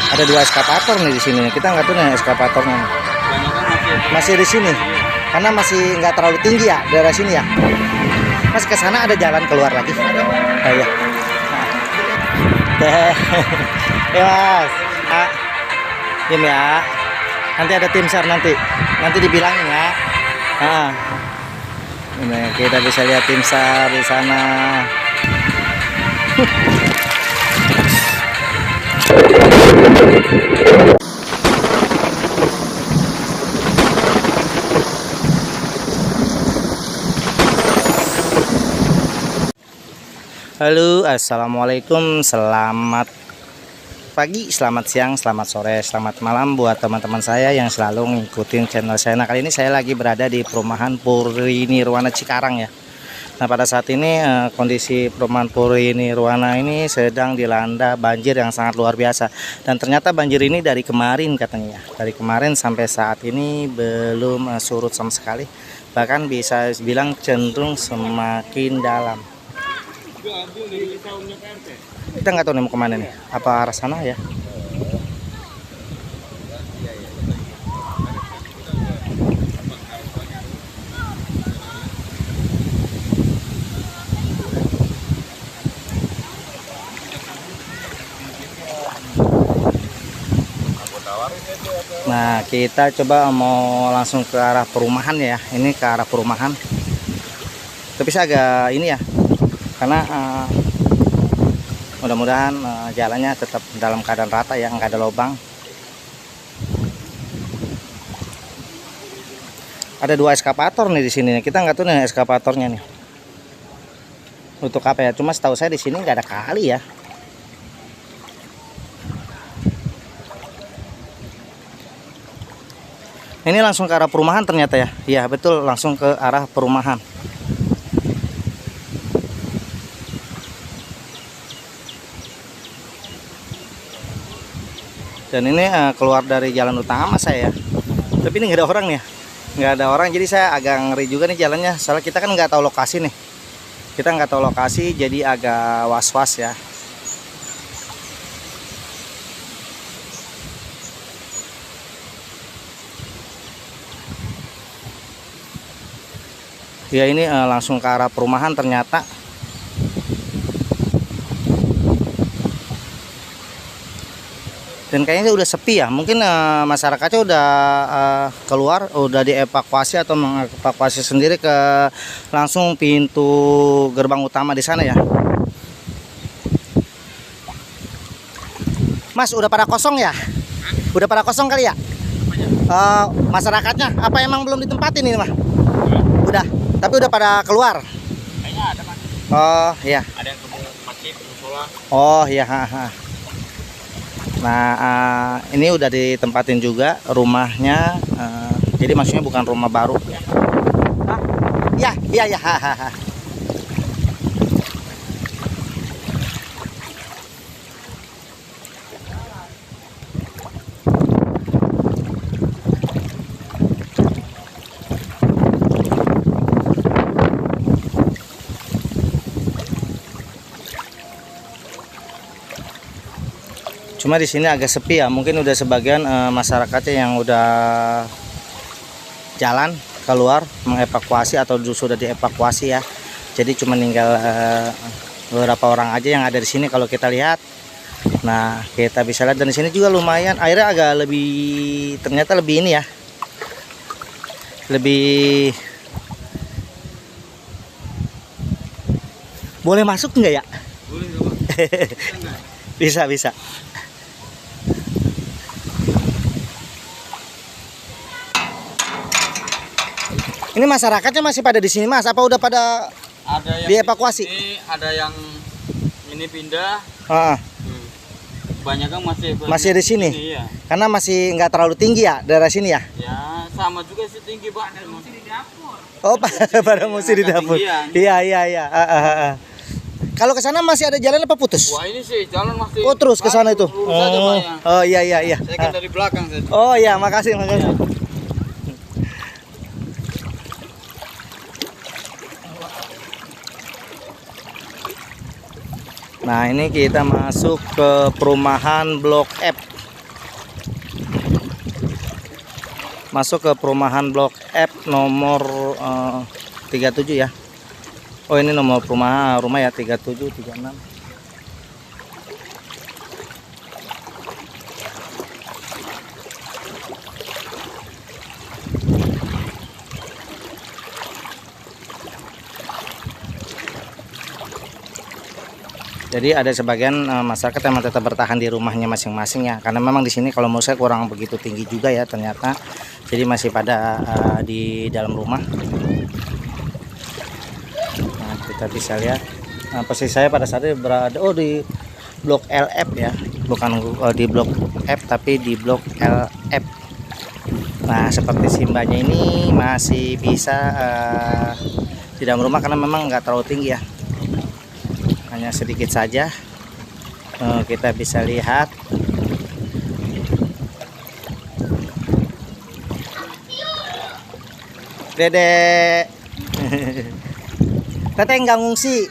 Ada dua eskavator nih di sini. Kita nggak tahu nih eskavatornya. Banyak kan Masih di sini. Karena masih nggak terlalu tinggi ya daerah sini ya. Mas ke sana ada jalan keluar lagi. Oh iya. Nah. Ya Mas. Diam ya. Nanti ada tim SAR nanti dibilangin ya. Nah. Ini kita bisa lihat tim SAR di sana. Halo, assalamualaikum, selamat pagi, selamat siang, selamat sore, selamat malam buat teman-teman saya yang selalu ngikutin channel saya. Nah, kali ini saya lagi berada di perumahan Puri Nirwana Cikarang ya. Nah, pada saat ini kondisi perumahan Puri Nirwana ini sedang dilanda banjir yang sangat luar biasa. Dan ternyata banjir ini dari kemarin katanya ya. Dari kemarin sampai saat ini belum surut sama sekali. Bahkan bisa bilang cenderung semakin dalam. Kita nggak tahu nih mau kemana nih, apa arah sana ya. Nah, kita coba mau langsung ke arah perumahan ya. Ini ke arah perumahan, tapi saya agak ini ya, karena mudah-mudahan jalannya tetap dalam keadaan rata ya, nggak ada lubang. Ada dua eskavator nih di sini. Kita nggak tahu nih eskavatornya nih untuk apa ya. Cuma setahu saya di sini nggak ada kali ya. Ini langsung ke arah perumahan ternyata ya. Iya betul, langsung ke arah perumahan. Dan ini keluar dari jalan utama saya. Tapi ini nggak ada orang ya, nggak ada orang. Jadi saya agak ngeri juga nih jalannya. Soalnya kita kan nggak tahu lokasi nih. Kita nggak tahu lokasi, jadi agak was-was ya. Ya ini langsung ke arah perumahan ternyata. Dan kayaknya udah sepi ya. Mungkin masyarakatnya udah keluar, udah dievakuasi atau mengevakuasi sendiri ke langsung pintu gerbang utama di sana ya. Mas, udah pada kosong ya? Udah pada kosong kali ya? Masyarakatnya apa emang belum ditempatin ini mah? Udah, tapi udah pada keluar. kayaknya ada Mas. Oh iya. Ada yang ke masjid, musola. Oh iya. Nah ini udah ditempatin juga rumahnya. Jadi maksudnya bukan rumah baru. Iya. Cuma di sini agak sepi ya. Mungkin udah sebagian masyarakatnya yang udah jalan keluar mengevakuasi atau sudah dievakuasi ya. Jadi cuma tinggal beberapa orang aja yang ada di sini kalau kita lihat. Nah, kita bisa lihat dan di sini juga lumayan airnya agak lebih, ternyata lebih ini ya. Lebih boleh masuk nggak ya? Boleh coba. Bisa. Ini masyarakatnya masih pada di sini Mas? Apa udah pada Ada yang dievakuasi? Ini, ada yang ini pindah. Banyak kan Masih di sini? Iya. Karena masih nggak terlalu tinggi ya daerah sini ya? Ya, sama juga sih tinggi Pak. Mesti di dapur. Oh, pada mesti di dapur. Iya. Kalau ke sana masih ada jalan apa putus? Wah, ini sih jalan masih. Oh, terus ke sana itu. Lurus aja, Pak, ya. Oh iya. Saya kan dari belakang tadi. Oh iya, makasih. Iya. Nah, ini kita masuk ke perumahan Blok F. masuk ke perumahan Blok F nomor 37 ya. Oh, ini nomor rumah ya, 37 36. Jadi ada sebagian masyarakat yang tetap bertahan di rumahnya masing-masing ya, karena memang di sini kalau menurut saya kurang begitu tinggi juga ya ternyata. Jadi masih pada di dalam rumah. Nah, kita bisa lihat posisi saya pada saat ini berada di blok LF ya, bukan di blok F tapi di blok LF. Nah, seperti si mbaknya ini masih bisa di dalam rumah karena memang nggak terlalu tinggi ya. Hanya sedikit saja kita bisa lihat. Dede Teteh nggak ngungsi?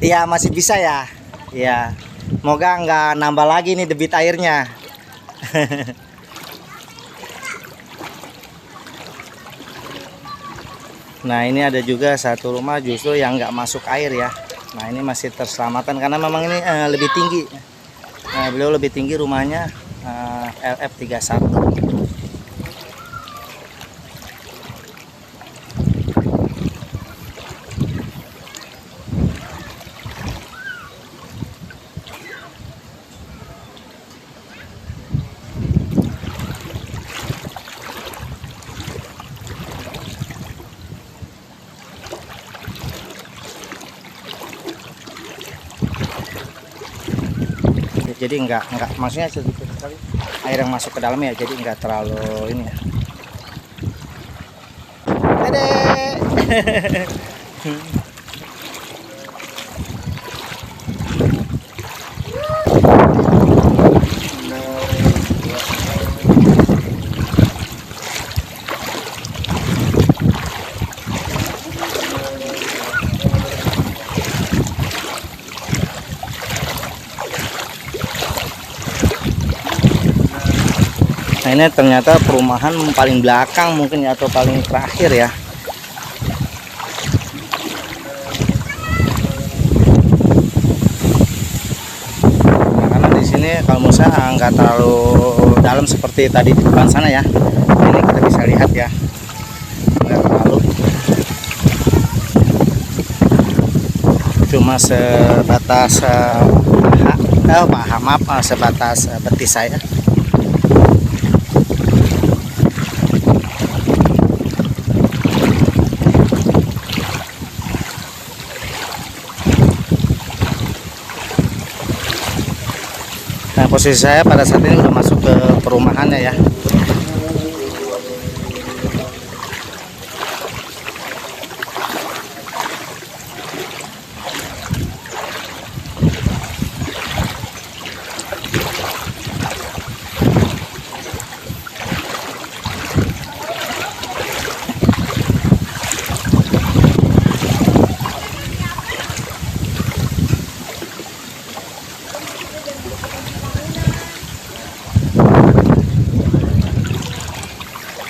Iya, masih bisa ya. Iya, moga nggak nambah lagi nih debit airnya. Nah, ini ada juga satu rumah justru yang nggak masuk air ya. Nah, ini masih terselamatkan karena memang ini lebih tinggi. Nah, beliau lebih tinggi rumahnya, LF 31. Jadi enggak maksudnya sedikit sekali air yang masuk ke dalam ya, jadi enggak terlalu ini ya. Dede. Nah, ini ternyata perumahan paling belakang mungkin ya, atau paling terakhir ya. Nah, karena di sini kalau menurut saya nggak terlalu dalam seperti tadi di depan sana ya. Ini kita bisa lihat ya, nggak terlalu, cuma sebatas sebatas betis saya. Nah, posisi saya pada saat ini udah masuk ke perumahannya ya.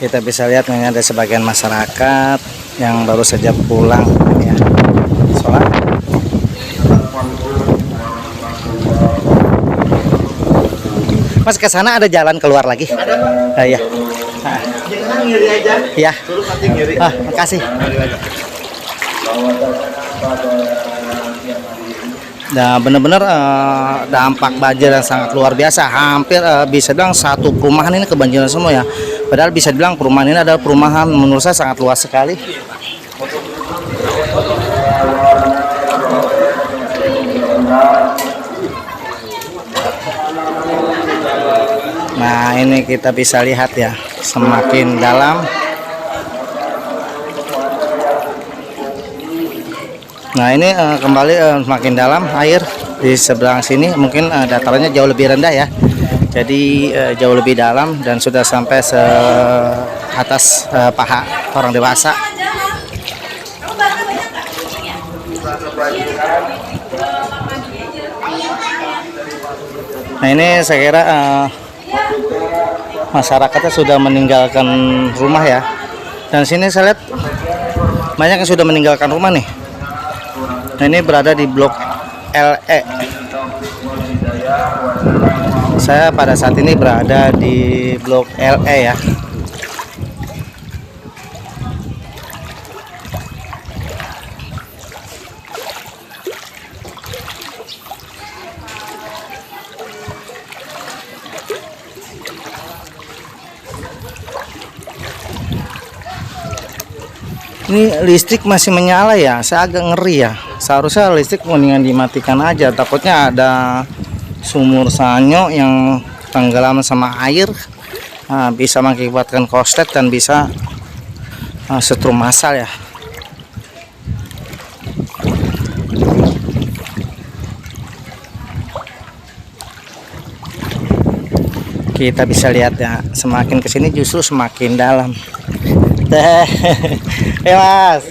Kita bisa lihat ini ada sebagian masyarakat yang baru saja pulang ya, sholat. Mas, ke sana ada jalan keluar lagi? Ada. Ya. Jangan ngiri aja. Ya. Suruh pasti ngiri. Makasih. Nah, benar-benar dampak banjir yang sangat luar biasa. Hampir bisa bilang satu perumahan ini kebanjiran semua ya. Padahal bisa bilang perumahan ini adalah perumahan menurut saya sangat luas sekali. Nah, ini kita bisa lihat ya, semakin dalam. Nah, ini kembali semakin dalam air di sebelah sini, mungkin datarannya jauh lebih rendah ya. Jadi jauh lebih dalam dan sudah sampai atas paha orang dewasa. Nah, ini saya kira masyarakatnya sudah meninggalkan rumah ya. Dan sini saya lihat banyak yang sudah meninggalkan rumah nih. Nah, ini berada di blok LE. Saya pada saat ini berada di blok LE ya. Ini listrik masih menyala ya, saya agak ngeri ya. Seharusnya listrik mendingan dimatikan aja, takutnya ada sumur sanyo yang tenggelam sama air, bisa mengakibatkan korslet dan bisa setrum massal ya. Kita bisa lihat ya, semakin kesini justru semakin dalam. Mas.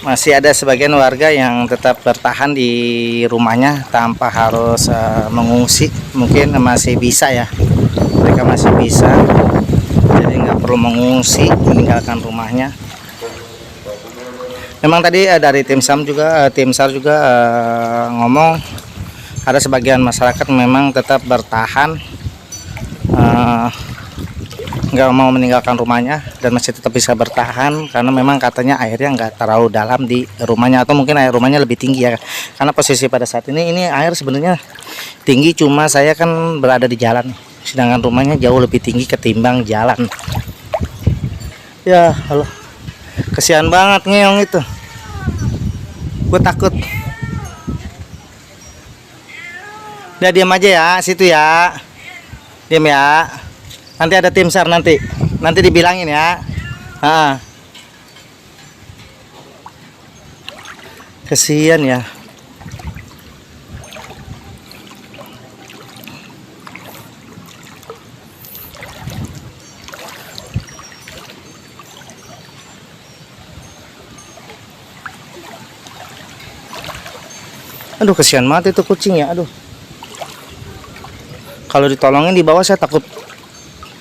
Masih ada sebagian warga yang tetap bertahan di rumahnya tanpa harus mengungsi. Mungkin masih bisa ya, mereka masih bisa, jadi nggak perlu mengungsi meninggalkan rumahnya. Memang tadi dari tim SAR juga ngomong ada sebagian masyarakat memang tetap bertahan, nggak mau meninggalkan rumahnya dan masih tetap bisa bertahan karena memang katanya airnya nggak terlalu dalam di rumahnya, atau mungkin air rumahnya lebih tinggi ya. Karena posisi pada saat ini air sebenarnya tinggi, cuma saya kan berada di jalan, sedangkan rumahnya jauh lebih tinggi ketimbang jalan. Ya, halo. Kesian banget ngeong itu, gue takut. Udah diam aja ya, situ ya, diam ya. Nanti ada tim SAR nanti dibilangin ya. Kesian ya. Aduh, kesian banget itu kucing ya. Aduh, kalau ditolongin di bawah saya takut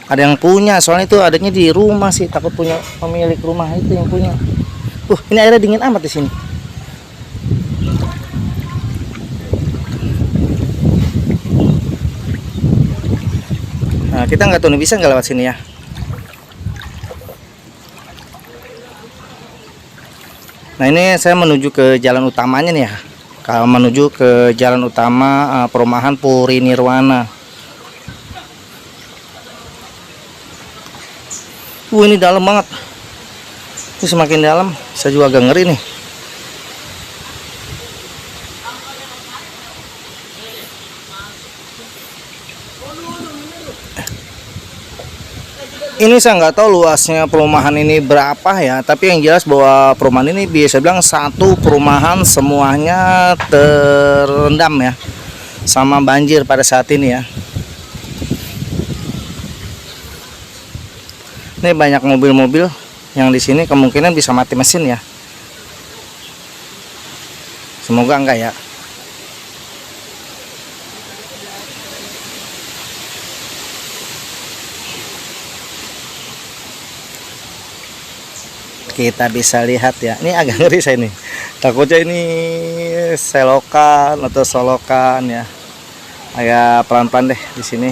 ada yang punya, soalnya itu adanya di rumah sih, takut punya pemilik rumah itu yang punya. Ini airnya dingin amat di sini. Nah, kita nggak tahu nih bisa nggak lewat sini ya. Nah, ini saya menuju ke jalan utamanya nih ya. Kalau menuju ke jalan utama perumahan Puri Nirwana. Ini dalam banget. Ini semakin dalam, saya juga agak ngeri nih. Ini saya nggak tahu luasnya perumahan ini berapa ya, tapi yang jelas bahwa perumahan ini bisa bilang satu perumahan semuanya terendam ya sama banjir pada saat ini ya. Ini banyak mobil-mobil yang di sini, kemungkinan bisa mati mesin ya. Semoga enggak ya. Kita bisa lihat ya, ini agak ngeri saya nih, takutnya ini selokan atau solokan ya, agak pelan-pelan deh di sini.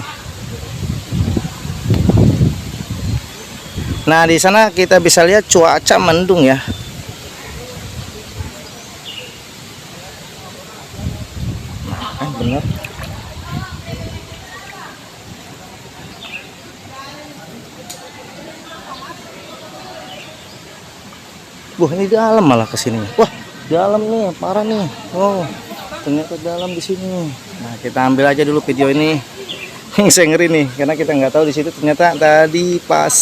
Nah, di sana kita bisa lihat cuaca mendung ya. Bener. Ini dalam malah kesini. Wah, dalam nih, parah nih. Oh, ternyata dalam di sini. Nah, kita ambil aja dulu video ini. Saya ngeri nih, karena kita nggak tahu di situ ternyata tadi pas.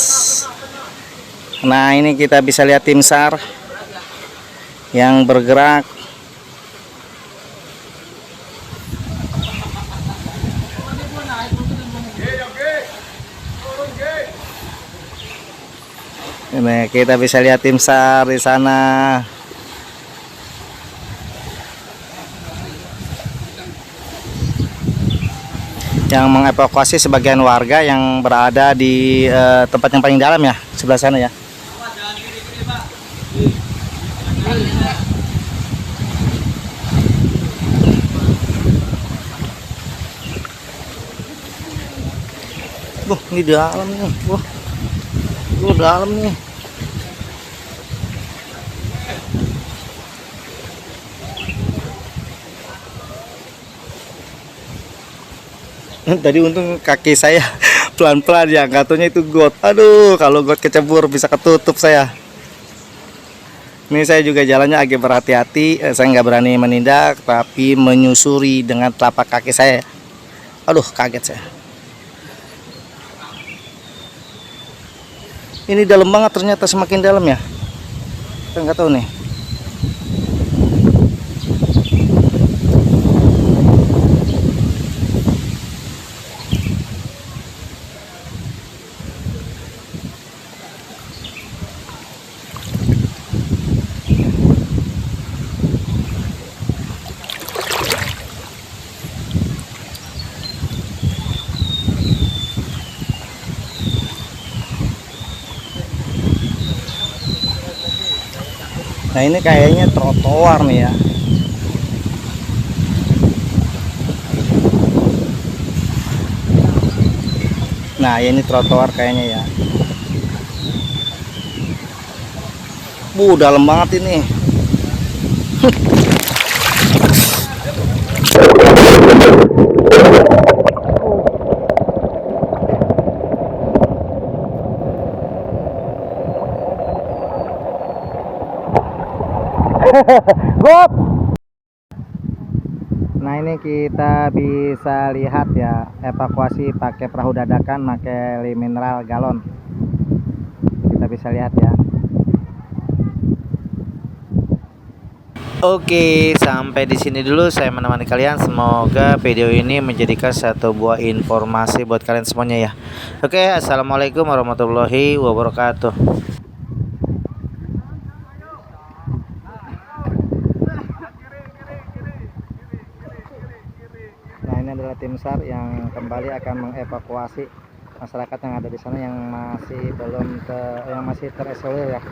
Nah, ini kita bisa lihat tim SAR yang bergerak. Ini kita bisa lihat tim SAR di sana. yang mengevakuasi sebagian warga yang berada di tempat yang paling dalam ya, sebelah sana ya. Ini dalam nih. Dalam nih. Tadi untung kaki saya pelan-pelan ya, katanya itu got. Aduh, kalau got kecebur bisa ketutup saya. Ini saya juga jalannya agak berhati-hati. Saya nggak berani menindak, tapi menyusuri dengan telapak kaki saya. Aduh, kaget saya. Ini dalam banget, ternyata semakin dalam ya. Saya nggak tahu nih. Nah, ini kayaknya trotoar nih ya. Nah, ini trotoar kayaknya ya. Dalam banget ini. Gop. Nah, ini kita bisa lihat ya, evakuasi pakai perahu dadakan, pakai mineral galon. Kita bisa lihat ya. Oke, sampai di sini dulu saya menemani kalian. Semoga video ini menjadikan satu buah informasi buat kalian semuanya ya. Oke, assalamualaikum warahmatullahi wabarakatuh. Nah, ini adalah tim SAR yang kembali akan mengevakuasi masyarakat yang ada di sana yang masih belum yang masih terisolir ya.